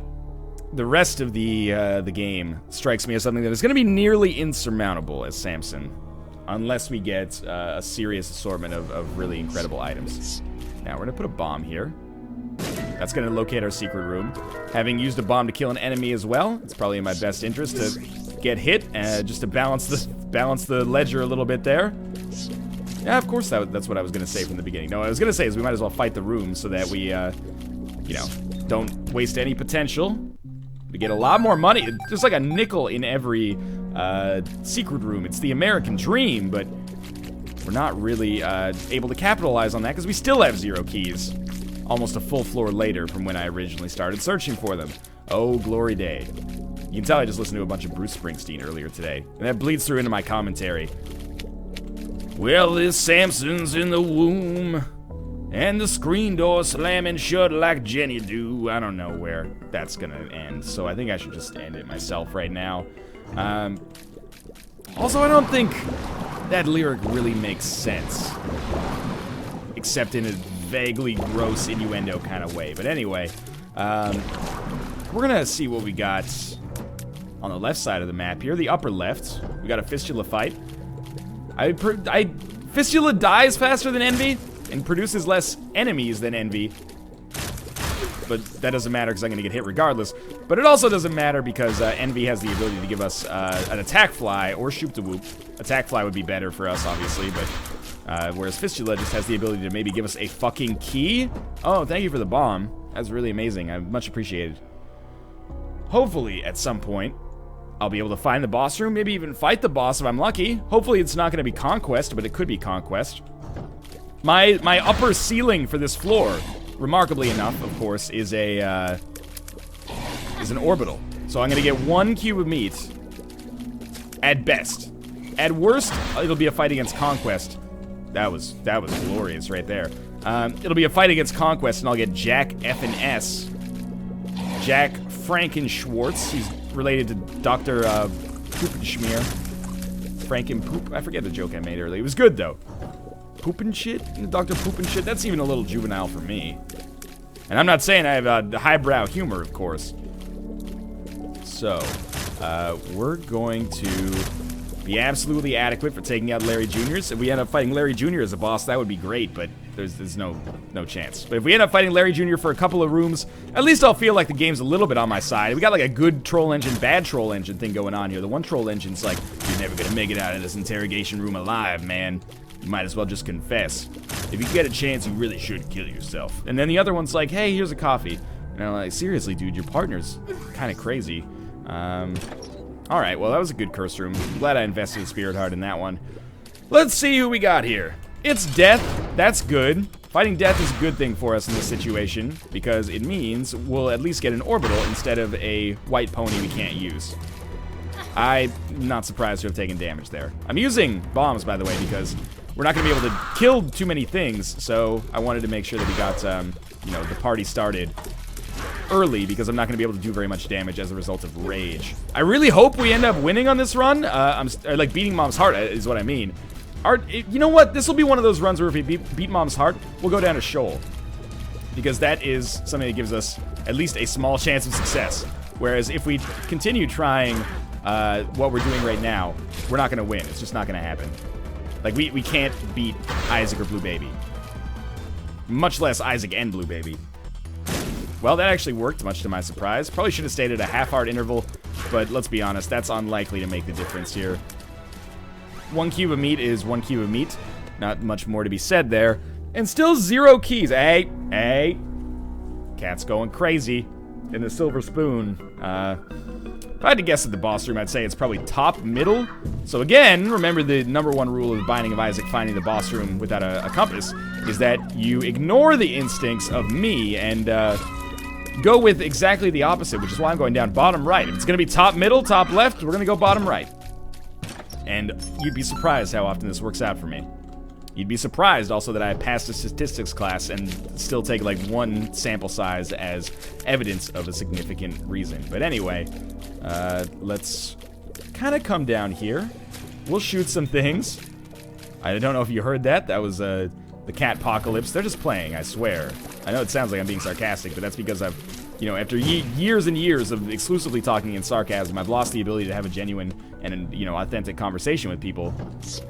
the rest of the game strikes me as something that is going to be nearly insurmountable as Samson. Unless we get a serious assortment of really incredible items. Now, we're going to put a bomb here. That's going to locate our secret room. Having used a bomb to kill an enemy as well, it's probably in my best interest to get hit, just to balance the ledger a little bit there. Yeah, of course that's what I was going to say from the beginning. No, what I was going to say is we might as well fight the room so that we, you know, don't waste any potential. We get a lot more money. There's like a nickel in every secret room. It's the American dream, but we're not really able to capitalize on that because we still have 0 keys. Almost a full floor later from when I originally started searching for them. Oh, glory day. You can tell I just listened to a bunch of Bruce Springsteen earlier today, and that bleeds through into my commentary. Well, this Samson's in the womb, and the screen door slamming shut like Jenny do. I don't know where that's gonna end, so I think I should just end it myself right now. Also, I don't think that lyric really makes sense, except in a vaguely gross innuendo kind of way. But anyway, we're gonna see what we got on the left side of the map here, the upper left. We got a fistula fight. Fistula dies faster than Envy and produces less enemies than Envy. But that doesn't matter because I'm going to get hit regardless. But it also doesn't matter because Envy has the ability to give us an attack fly or shoop to whoop. Attack fly would be better for us, obviously, but whereas Fistula just has the ability to maybe give us a fucking key. Oh, thank you for the bomb. That's really amazing. I much appreciated. Hopefully, at some point, I'll be able to find the boss room, maybe even fight the boss if I'm lucky. Hopefully it's not going to be Conquest, but it could be Conquest. My upper ceiling for this floor remarkably enough, of course, is an orbital. So I'm gonna get 1 cube of meat, at best. At worst, it'll be a fight against Conquest. That was glorious right there. It'll be a fight against Conquest, and I'll get Jack F and S. Jack Frankenschwartz. He's related to Dr. Poopenschmier. Frankenpoop. I forget the joke I made earlier. It was good, though. Poopenshit? Dr. Poopenshit? That's even a little juvenile for me. And I'm not saying I have highbrow humor, of course. So, we're going to be absolutely adequate for taking out Larry Jr.'s. If we end up fighting Larry Jr. as a boss, that would be great, but there's no chance. But if we end up fighting Larry Jr. for a couple of rooms, at least I'll feel like the game's a little bit on my side. We got like a good troll engine, bad troll engine thing going on here. The one troll engine's like, you're never gonna make it out of this interrogation room alive, man. You might as well just confess. If you get a chance, you really should kill yourself. And then the other one's like, hey, here's a coffee. And I'm like, seriously, dude, your partner's kind of crazy. Alright, well, that was a good curse room. I'm glad I invested a Spirit Heart in that one. Let's see who we got here. It's Death. That's good. Fighting Death is a good thing for us in this situation, because it means we'll at least get an orbital instead of a white pony we can't use. I'm not surprised to have taken damage there. I'm using bombs, by the way, because we're not going to be able to kill too many things, so I wanted to make sure that we got, you know, the party started early, because I'm not going to be able to do very much damage as a result of rage. I really hope we end up winning on this run. Like, beating Mom's heart is what I mean. You know what? This will be one of those runs where if we beat Mom's heart, we'll go down to Shoal. Because that is something that gives us at least a small chance of success. Whereas if we continue trying what we're doing right now, we're not going to win. It's just not going to happen. Like, we can't beat Isaac or Blue Baby. Much less Isaac and Blue Baby. Well, that actually worked, much to my surprise. Probably should have stayed at a half-heart interval, but let's be honest, that's unlikely to make the difference here. 1 cube of meat is 1 cube of meat. Not much more to be said there. And still 0 keys. Hey! Cat's going crazy in the silver spoon. If I had to guess at the boss room, I'd say it's probably top middle. So again, remember the #1 rule of the Binding of Isaac finding the boss room without a compass is that you ignore the instincts of me and go with exactly the opposite, which is why I'm going down bottom right. If it's going to be top middle, top left, we're going to go bottom right. And you'd be surprised how often this works out for me. You'd be surprised also that I passed a statistics class and still take like 1 sample size as evidence of a significant reason. But anyway, let's kind of come down here. We'll shoot some things. I don't know if you heard that. That was the cat apocalypse. They're just playing, I swear. I know it sounds like I'm being sarcastic, but that's because I've, you know, after years and years of exclusively talking in sarcasm, I've lost the ability to have a genuine and, you know, authentic conversation with people.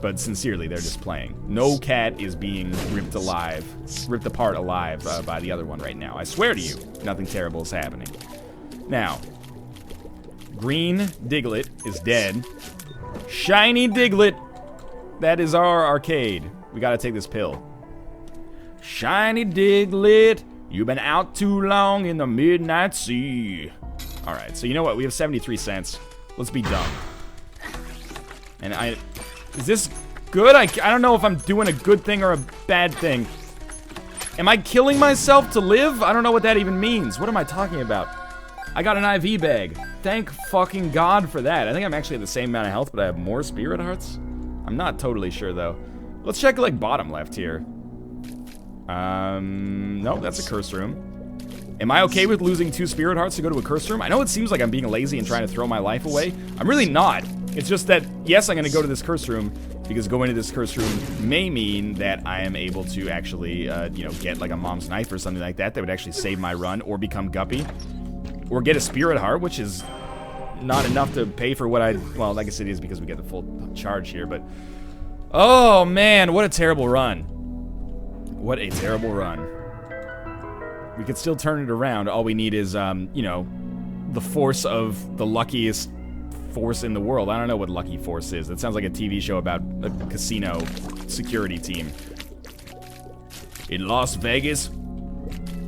But sincerely, they're just playing. No cat is being ripped apart alive by the other one right now. I swear to you, nothing terrible is happening. Now, Green Diglett is dead. Shiny Diglett, that is our arcade. We gotta take this pill. Shiny Diglett, you've been out too long in the midnight sea. Alright, so you know what? We have 73 cents. Let's be dumb. And is this good? I don't know if I'm doing a good thing or a bad thing. Am I killing myself to live? I don't know what that even means. What am I talking about? I got an IV bag. Thank fucking God for that. I think I'm actually at the same amount of health, but I have more Spirit Hearts. I'm not totally sure, though. Let's check, like, bottom left here. No, that's a curse room. Am I okay with losing 2 Spirit Hearts to go to a curse room? I know it seems like I'm being lazy and trying to throw my life away. I'm really not. It's just that, yes, I'm going to go to this curse room, because going to this curse room may mean that I am able to actually, you know, get, like, a mom's knife or something like that that would actually save my run, or become Guppy. Or get a Spirit Heart, which is not enough to pay for what well, I guess it is because we get the full charge here, but... Oh, man, what a terrible run. What a terrible run. We could still turn it around. All we need is, you know, the force of the luckiest force in the world. I don't know what Lucky Force is. That sounds like a TV show about a casino security team. In Las Vegas,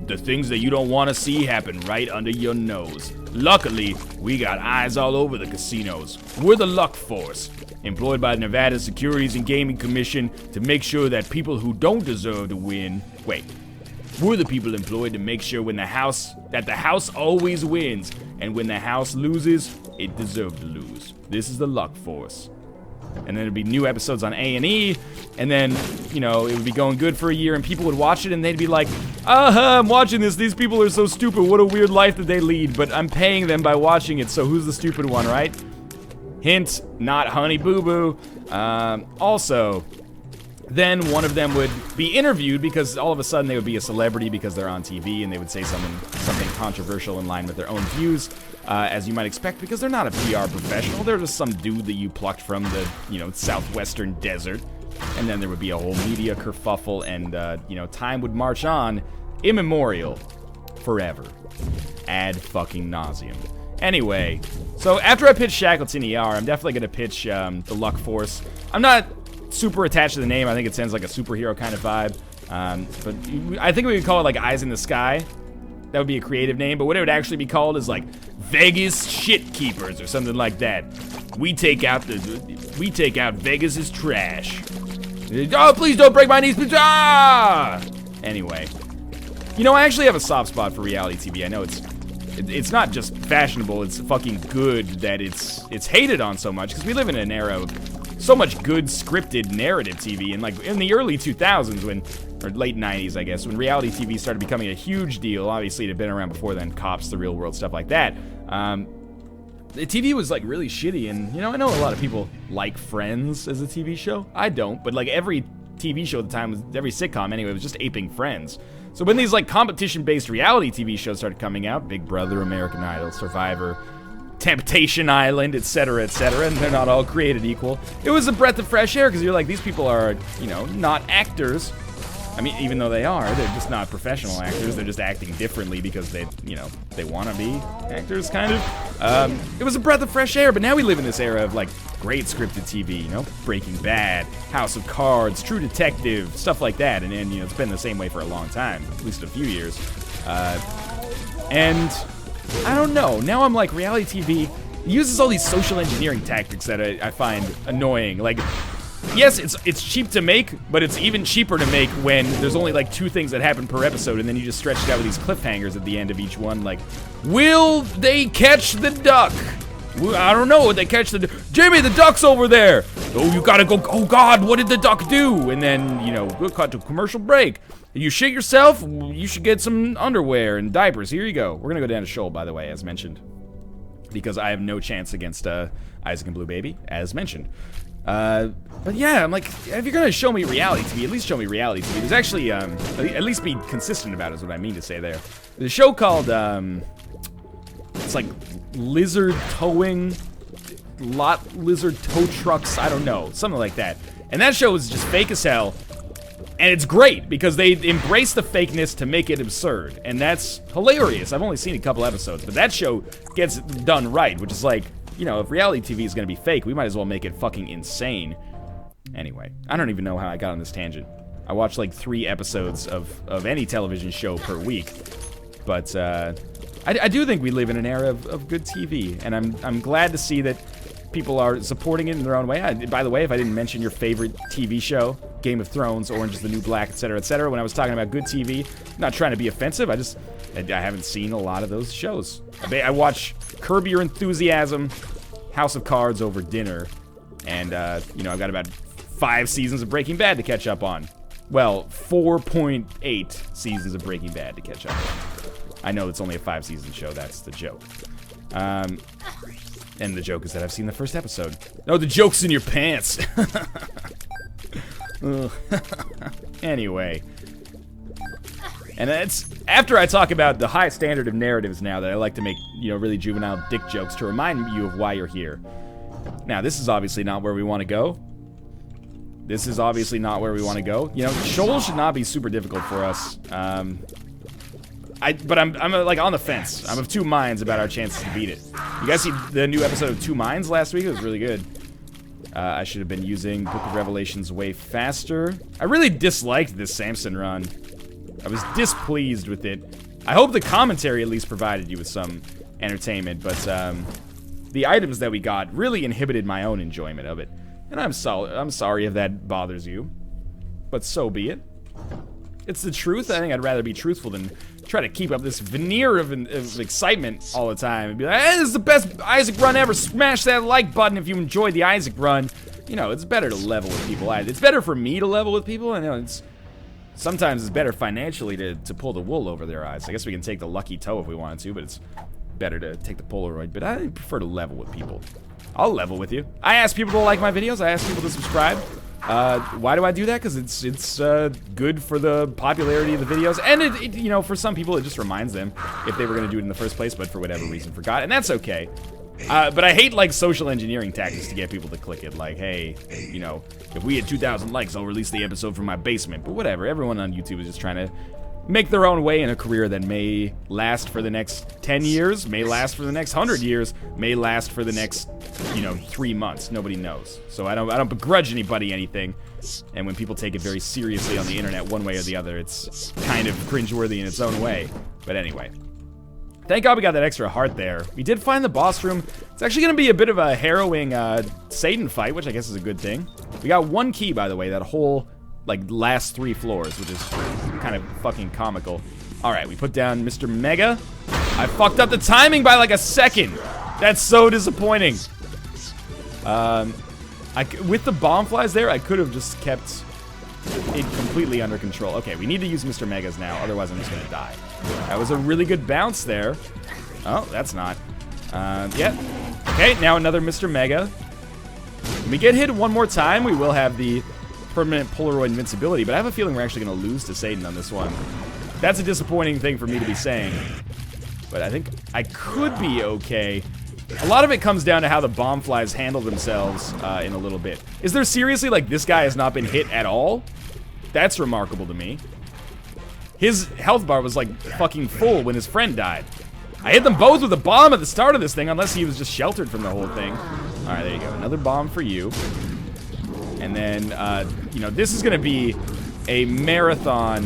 the things that you don't want to see happen right under your nose. Luckily, we got eyes all over the casinos. We're the Luck Force, employed by the Nevada Securities and Gaming Commission to make sure that people who don't deserve to win... Wait, We're the people employed to make sure that the house always wins, and when the house loses, it deserved to lose. This is the Luck Force. And then there'd be new episodes on A&E, and then, you know, it would be going good for a year, and people would watch it, and they'd be like, I'm watching this, these people are so stupid, what a weird life that they lead, but I'm paying them by watching it, so who's the stupid one, right? Hint, not Honey Boo Boo. Also, then one of them would be interviewed because all of a sudden they would be a celebrity because they're on TV, and they would say something controversial in line with their own views, as you might expect, because they're not a PR professional. They're just some dude that you plucked from the, you know, southwestern desert. And then there would be a whole media kerfuffle, and, you know, time would march on, immemorial, forever, ad fucking nauseum. Anyway, so after I pitch Shackleton ER, I'm definitely going to pitch the Luck Force. I'm not super attached to the name. I think it sounds like a superhero kind of vibe. But I think we could call it like Eyes in the Sky. That would be a creative name, but what it would actually be called is like Vegas Shit Keepers or something like that. We take out Vegas's trash. Oh, please don't break my knees, please. Ah! Anyway, you know, I actually have a soft spot for reality TV. I know it's not just fashionable, it's fucking good that it's hated on so much, because we live in an era of so much good scripted narrative TV, and like in the early 2000s or late 90s, I guess, when reality TV started becoming a huge deal. Obviously it had been around before then, Cops, The Real World, stuff like that. The TV was like really shitty, and you know, I know a lot of people like Friends as a TV show. I don't, but like every TV show at the time, every sitcom anyway, was just aping Friends. So when these like competition-based reality TV shows started coming out, Big Brother, American Idol, Survivor, Temptation Island, etc., and they're not all created equal, it was a breath of fresh air, because you're like, these people are, you know, not actors. I mean, even though they are, they're just not professional actors. They're just acting differently because they, you know, they want to be actors, kind of. It was a breath of fresh air, but now we live in this era of, like, great scripted TV, you know? Breaking Bad, House of Cards, True Detective, stuff like that. And then, you know, it's been the same way for a long time, at least a few years. And I don't know. Now I'm like, reality TV uses all these social engineering tactics that I find annoying. Like, yes, it's cheap to make, but it's even cheaper to make when there's only like 2 things that happen per episode, and then you just stretch it out with these cliffhangers at the end of each one. Like, will they catch the duck? I don't know. Would they catch the Jimmy, the duck's over there. Oh, you gotta go. Oh God, what did the duck do? And then, you know, we'll cut to a commercial break. You shit yourself? You should get some underwear and diapers. Here you go. We're gonna go down to Shoal, by the way, as mentioned, because I have no chance against Isaac and Blue Baby, as mentioned. But yeah, I'm like, if you're gonna show me reality TV, at least show me reality TV. There's actually, at least be consistent about it is what I mean to say there. There's a show called, it's like Lizard Towing, Lizard Tow Trucks, I don't know, something like that. And that show is just fake as hell, and it's great because they embrace the fakeness to make it absurd, and that's hilarious. I've only seen a couple episodes, but that show gets it done right, which is like, you know, if reality TV is gonna be fake, we might as well make it fucking insane. Anyway, I don't even know how I got on this tangent. I watch like 3 episodes of any television show per week, but I do think we live in an era of good TV, and I'm glad to see that people are supporting it in their own way. By the way, if I didn't mention your favorite TV show, Game of Thrones, Orange is the New Black, etc., when I was talking about good TV, I'm not trying to be offensive, I haven't seen a lot of those shows. I watch Curb Your Enthusiasm, House of Cards over dinner, and, you know, I've got about 5 seasons of Breaking Bad to catch up on. Well, 4.8 seasons of Breaking Bad to catch up on. I know it's only a 5-season show, that's the joke. And the joke is that I've seen the first episode. No, the joke's in your pants. Anyway. And that's after I talk about the high standard of narratives now that I like to make, you know, really juvenile dick jokes to remind you of why you're here. Now, this is obviously not where we want to go. This is obviously not where we want to go. You know, Shoal should not be super difficult for us. But I'm like on the fence. I'm of 2 minds about our chances to beat it. You guys see the new episode of 2 Minds last week? It was really good. I should have been using Book of Revelations way faster. I really disliked this Samson run. I was displeased with it. I hope the commentary at least provided you with some entertainment, but the items that we got really inhibited my own enjoyment of it. And I'm sorry if that bothers you, but so be it. it's the truth. I think I'd rather be truthful than try to keep up this veneer of excitement all the time and be like, hey, this is the best Isaac run ever. Smash that like button if you enjoyed the Isaac run. You know, it's better to level with people. It's better for me to level with people. I know it's sometimes it's better financially to pull the wool over their eyes. I guess we can take the lucky toe if we wanted to, but it's better to take the Polaroid. But I prefer to level with people. I'll level with you. I ask people to like my videos. I ask people to subscribe. Why do I do that? Because it's good for the popularity of the videos, and it you know, for some people it just reminds them if they were gonna do it in the first place, but for whatever reason forgot, and that's okay. But I hate like social engineering tactics to get people to click it. Like, hey, you know, if we had 2,000 likes, I'll release the episode from my basement. But whatever. Everyone on YouTube is just trying to make their own way in a career that may last for the next 10 years, may last for the next 100 years, may last for the next, you know, 3 months. Nobody knows. So I don't begrudge anybody anything. And when people take it very seriously on the internet one way or the other, it's kind of cringeworthy in its own way. But anyway. Thank God we got that extra heart there. We did find the boss room. It's actually going to be a bit of a harrowing Satan fight, which I guess is a good thing. We got one key, by the way, that whole, like, last 3 floors, which is kind of fucking comical. Alright, we put down Mr. Mega. I fucked up the timing by, like, a second. That's so disappointing. With the bomb flies there, I could have just kept it completely under control. Okay, we need to use Mr. Megas now, otherwise I'm just going to die. That was a really good bounce there. Oh, that's not. Yeah. Okay, now another Mr. Mega. When we get hit one more time, we will have the permanent Polaroid invincibility, but I have a feeling we're actually going to lose to Satan on this one. That's a disappointing thing for me to be saying. But I think I could be okay. A lot of it comes down to how the bomb flies handle themselves in a little bit. Is there seriously, like, this guy has not been hit at all? That's remarkable to me. His health bar was, like, fucking full when his friend died. I hit them both with a bomb at the start of this thing, unless he was just sheltered from the whole thing. Alright, there you go. Another bomb for you. And then, you know, this is gonna be a marathon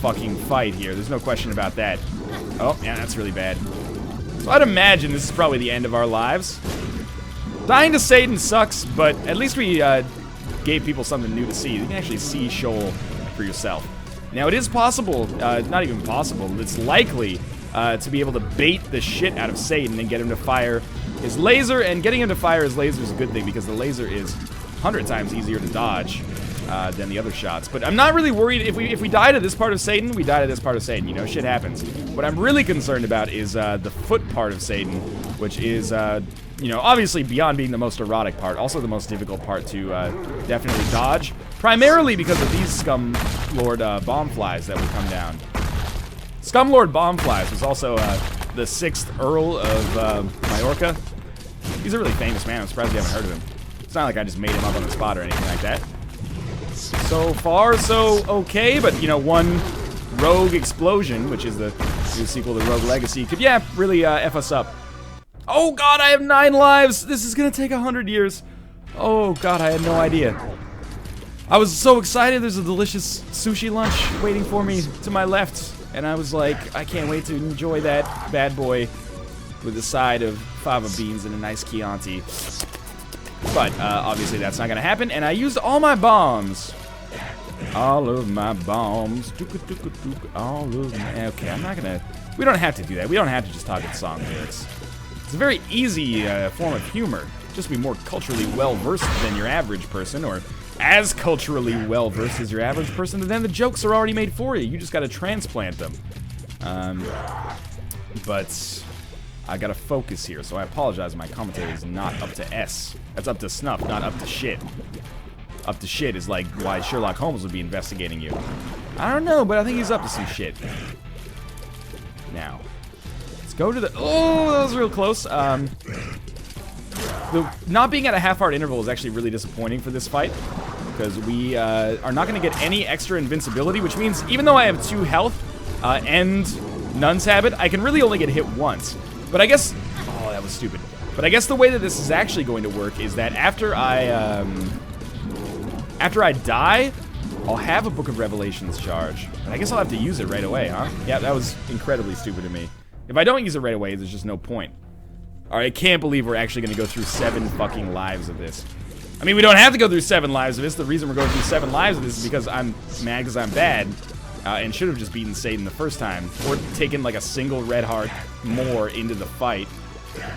fucking fight here. There's no question about that. Oh, yeah, that's really bad. So I'd imagine this is probably the end of our lives. Dying to Satan sucks, but at least we gave people something new to see. You can actually see Shoal for yourself. Now, it is possible, not even possible, it's likely to be able to bait the shit out of Satan and get him to fire his laser, and getting him to fire his laser is a good thing because the laser is 100 times easier to dodge than the other shots. But I'm not really worried. If we die to this part of Satan, we die to this part of Satan. You know, shit happens. What I'm really concerned about is the foot part of Satan, which is, you know, obviously beyond being the most erotic part, also the most difficult part to definitely dodge. Primarily because of these Scumlord bomb flies that will come down. Scumlord bomb flies was also the 6th Earl of Majorca. He's a really famous man. I'm surprised you haven't heard of him. It's not like I just made him up on the spot or anything like that. So far, so okay, but, you know, one Rogue Explosion, which is the new sequel to Rogue Legacy, could, yeah, really F us up. Oh, God, I have 9 lives! This is gonna take 100 years. Oh, God, I had no idea. I was so excited. There's a delicious sushi lunch waiting for me to my left, and I was like, I can't wait to enjoy that bad boy with a side of fava beans and a nice Chianti. But, obviously that's not gonna happen, and I used all my bombs. All of my bombs. All of my... Okay, I'm not gonna... We don't have to do that. We don't have to just talk in song lyrics. It's a very easy form of humor. Just be more culturally well-versed than your average person, or as culturally well-versed as your average person, but then the jokes are already made for you. You just gotta transplant them. But I gotta focus here, so I apologize. My commentary is not up to S. That's up to snuff, not up to shit. Up to shit is like why Sherlock Holmes would be investigating you. I don't know, but I think he's up to some shit. Now, let's go to the... Oh, that was real close. Not being at a half-heart interval is actually really disappointing for this fight, because we are not going to get any extra invincibility, which means even though I have 2 health and Nun's Habit, I can really only get hit once. But I guess... Oh, that was stupid. But I guess the way that this is actually going to work is that after I die, I'll have a Book of Revelations charge. But I guess I'll have to use it right away, huh? Yeah, that was incredibly stupid of me. If I don't use it right away, there's just no point. Alright, I can't believe we're actually going to go through 7 fucking lives of this. I mean, we don't have to go through 7 lives of this. The reason we're going through 7 lives of this is because I'm mad because I'm bad. and should have just beaten Satan the first time, or taken like a single red heart more into the fight.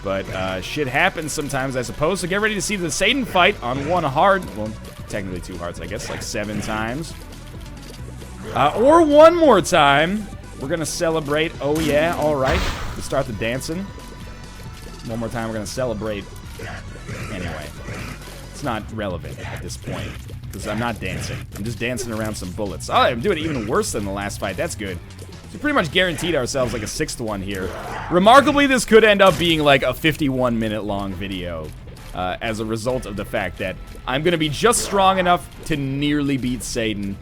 But shit happens sometimes, I suppose. So get ready to see the Satan fight on 1 heart. Well, technically 2 hearts, I guess, like 7 times. Or 1 more time. We're gonna celebrate. Oh yeah, all right. Let's start the dancing. 1 more time, we're gonna celebrate. Anyway, it's not relevant at this point because I'm not dancing. I'm just dancing around some bullets. Oh, I'm doing it even worse than the last fight. That's good. We pretty much guaranteed ourselves like a 6th one here. Remarkably, this could end up being like a 51-minute long video as a result of the fact that I'm gonna be just strong enough to nearly beat Satan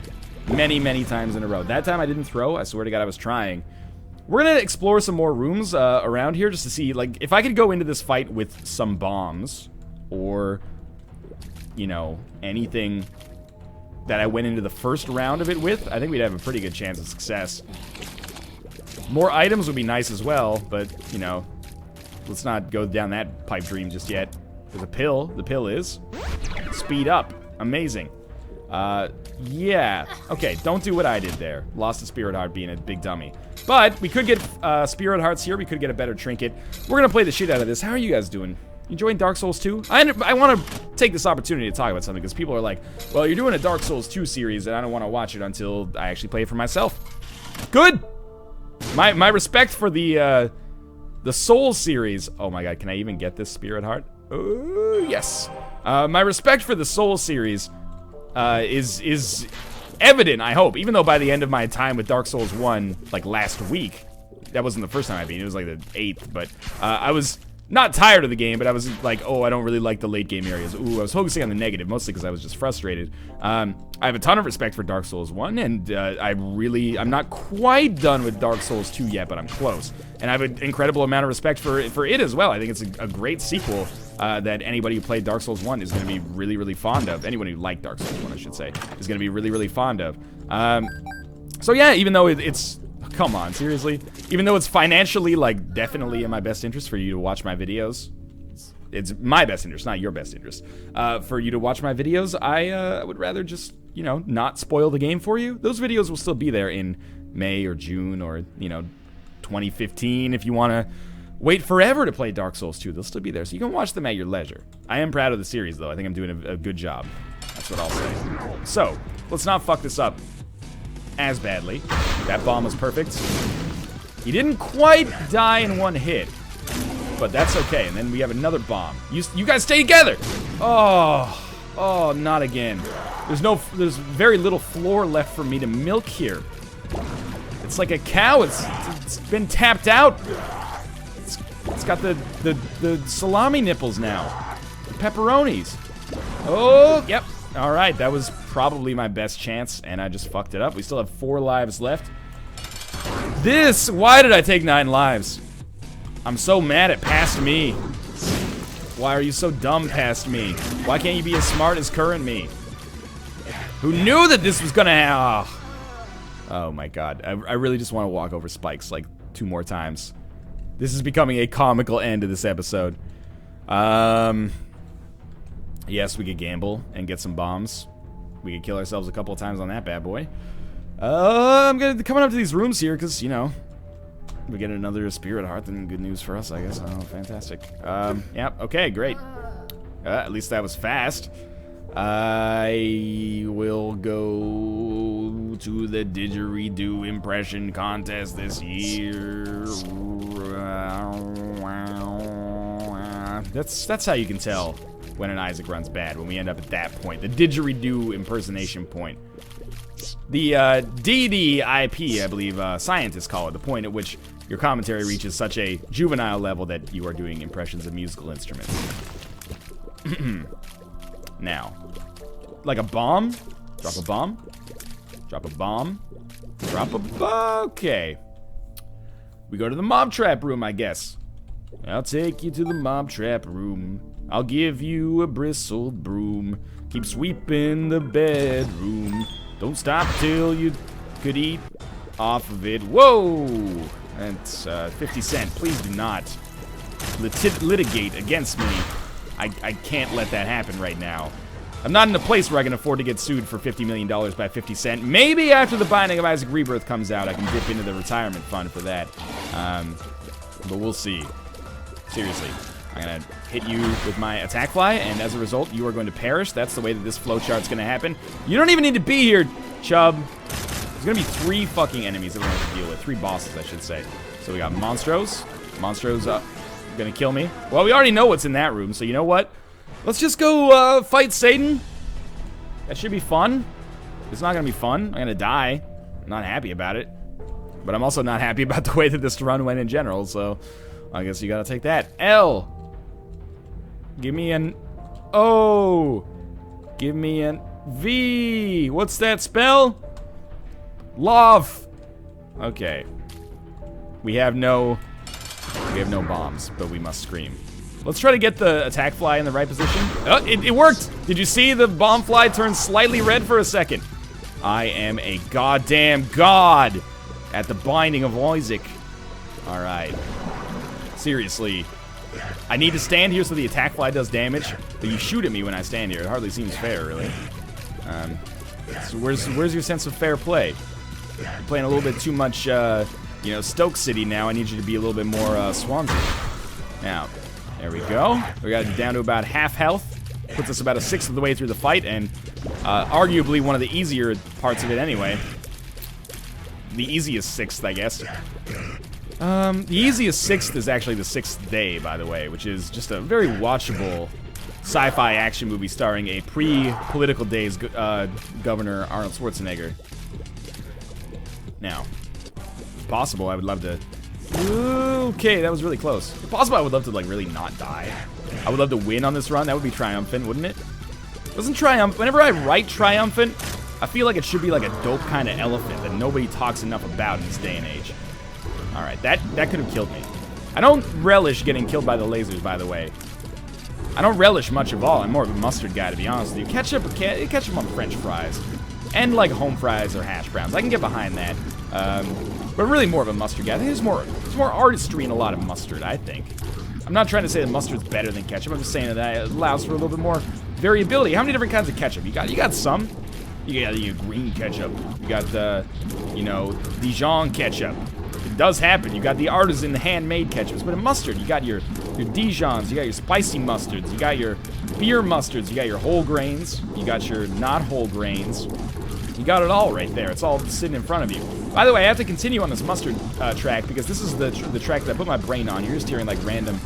many, many times in a row. That time I didn't throw. I swear to God I was trying. We're gonna explore some more rooms around here just to see, like, if I could go into this fight with some bombs or, you know, anything that I went into the first round of it with, I think we'd have a pretty good chance of success. More items would be nice as well, but, you know, let's not go down that pipe dream just yet. There's a pill. The pill is speed up. Amazing. Yeah. Okay, don't do what I did there. Lost a spirit heart being a big dummy. But we could get spirit hearts here. We could get a better trinket. We're gonna play the shit out of this. How are you guys doing? Enjoying Dark Souls 2? I want to take this opportunity to talk about something because people are like, well, you're doing a Dark Souls 2 series and I don't want to watch it until I actually play it for myself. Good! My respect for the Souls series. Oh my god, can I even get this spirit heart? Oh, yes. My respect for the Souls series is evident, I hope. Even though by the end of my time with Dark Souls 1, like last week, that wasn't the first time I beat it, it was like the 8th, but I was not tired of the game, but I was like, oh, I don't really like the late game areas. Ooh, I was focusing on the negative, mostly because I was just frustrated. I have a ton of respect for Dark Souls 1, and I'm not quite done with Dark Souls 2 yet, but I'm close. And I have an incredible amount of respect for it as well. I think it's a great sequel that anybody who played Dark Souls 1 is going to be really, really fond of. Anyone who liked Dark Souls 1, I should say, is going to be really, really fond of. So yeah, even though it's... Come on, seriously? Even though it's financially, like, definitely in my best interest for you to watch my videos, it's my best interest, not your best interest, for you to watch my videos, I would rather just, you know, not spoil the game for you. Those videos will still be there in May or June or, you know, 2015 if you want to wait forever to play Dark Souls 2. They'll still be there, so you can watch them at your leisure. I am proud of the series, though. I think I'm doing a good job. That's what I'll say. So, let's not fuck this up as badly. That bomb was perfect. He didn't quite die in 1 hit, but that's okay. And then we have another bomb. You guys stay together. Oh, not again. There's very little floor left for me to milk here. It's like a cow. It's been tapped out. It's got the salami nipples now. The pepperonis. Oh, yep. All right, that was probably my best chance, and I just fucked it up. We still have 4 lives left. Why did I take 9 lives? I'm so mad at past me. Why are you so dumb, past me? Why can't you be as smart as current me? Who knew that this was gonna happen? Oh my god, I really just want to walk over spikes like 2 more times. This is becoming a comical end to this episode. Yes, we could gamble and get some bombs. We could kill ourselves a couple of times on that bad boy. I'm coming up to these rooms here because, you know, we get another spirit heart, then good news for us, I guess. Oh, fantastic. Yep, okay, great. At least that was fast. I will go to the didgeridoo impression contest this year. That's how you can tell when an Isaac run's bad, when we end up at that point. The didgeridoo impersonation point. The DDIP, I believe scientists call it, the point at which your commentary reaches such a juvenile level that you are doing impressions of musical instruments. Now, like a bomb? Drop a bomb? Drop a bomb? Drop a bomb? Okay. We go to the mob trap room, I guess. I'll take you to the mob trap room. I'll give you a bristled broom. Keep sweeping the bedroom. Don't stop till you could eat off of it. Whoa! That's 50 cent. Please do not litigate against me. I can't let that happen right now. I'm not in a place where I can afford to get sued for $50 million by 50 Cent. Maybe after The Binding of Isaac Rebirth comes out, I can dip into the retirement fund for that. But we'll see. Seriously. I'm going to hit you with my attack fly, and as a result, you are going to perish. That's the way that this flowchart's going to happen. You don't even need to be here, Chubb. There's going to be 3 fucking enemies that we're going to have to deal with. 3 bosses, I should say. So we got Monstros. Monstros going to kill me. Well, we already know what's in that room, so you know what? Let's just go fight Satan. That should be fun. It's not going to be fun. I'm going to die. I'm not happy about it. But I'm also not happy about the way that this run went in general, so I guess you got to take that. L. Give me an O. Give me an V. What's that spell? Love. Okay. We have no bombs, but we must scream. Let's try to get the attack fly in the right position. Oh, it worked! Did you see the bomb fly turn slightly red for a second? I am a goddamn god at the Binding of Isaac. Alright. Seriously. I need to stand here so the attack fly does damage, but you shoot at me when I stand here. It hardly seems fair, really. So where's your sense of fair play? You're playing a little bit too much, you know, Stoke City now. I need you to be a little bit more, Swansea. Now, there we go. We got it down to about half health. Puts us about 1/6 of the way through the fight, and arguably one of the easier parts of it anyway. The easiest 6th, I guess. The easiest 6th is actually the 6th day, by the way, which is just a very watchable sci-fi action movie starring a pre-political days Governor Arnold Schwarzenegger. Now, if possible, I would love to... Okay, that was really close. If possible, I would love to, like, really not die. I would love to win on this run. That would be triumphant, wouldn't it? Doesn't triumph... Whenever I write triumphant, I feel like it should be like a dope kind of elephant that nobody talks enough about in this day and age. Alright, that could have killed me. I don't relish getting killed by the lasers, by the way. I don't relish much of all. I'm more of a mustard guy, to be honest with you. Ketchup on French fries. And, like, home fries or hash browns. I can get behind that. But really more of a mustard guy. I think there's more artistry in a lot of mustard, I think. I'm not trying to say that mustard's better than ketchup. I'm just saying that it allows for a little bit more variability. How many different kinds of ketchup? You got some. You got your green ketchup. You got the, you know, Dijon ketchup. It does happen. You got the artisan handmade ketchups. But in mustard, you got your Dijons. You got your spicy mustards. You got your beer mustards. You got your whole grains. You got your not whole grains. You got it all right there. It's all sitting in front of you. By the way, I have to continue on this mustard track because this is the track that I put my brain on. You're just hearing like random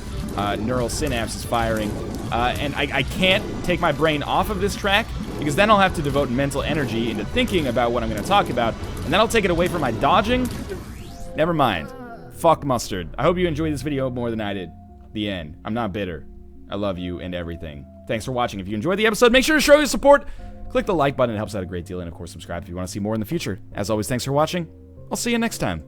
neural synapses firing. And I can't take my brain off of this track because then I'll have to devote mental energy into thinking about what I'm going to talk about. And then I'll take it away from my dodging. Never mind. Fuck mustard. I hope you enjoyed this video more than I did. The end. I'm not bitter. I love you and everything. Thanks for watching. If you enjoyed the episode, make sure to show your support. Click the like button. It helps out a great deal. And, of course, subscribe if you want to see more in the future. As always, thanks for watching. I'll see you next time.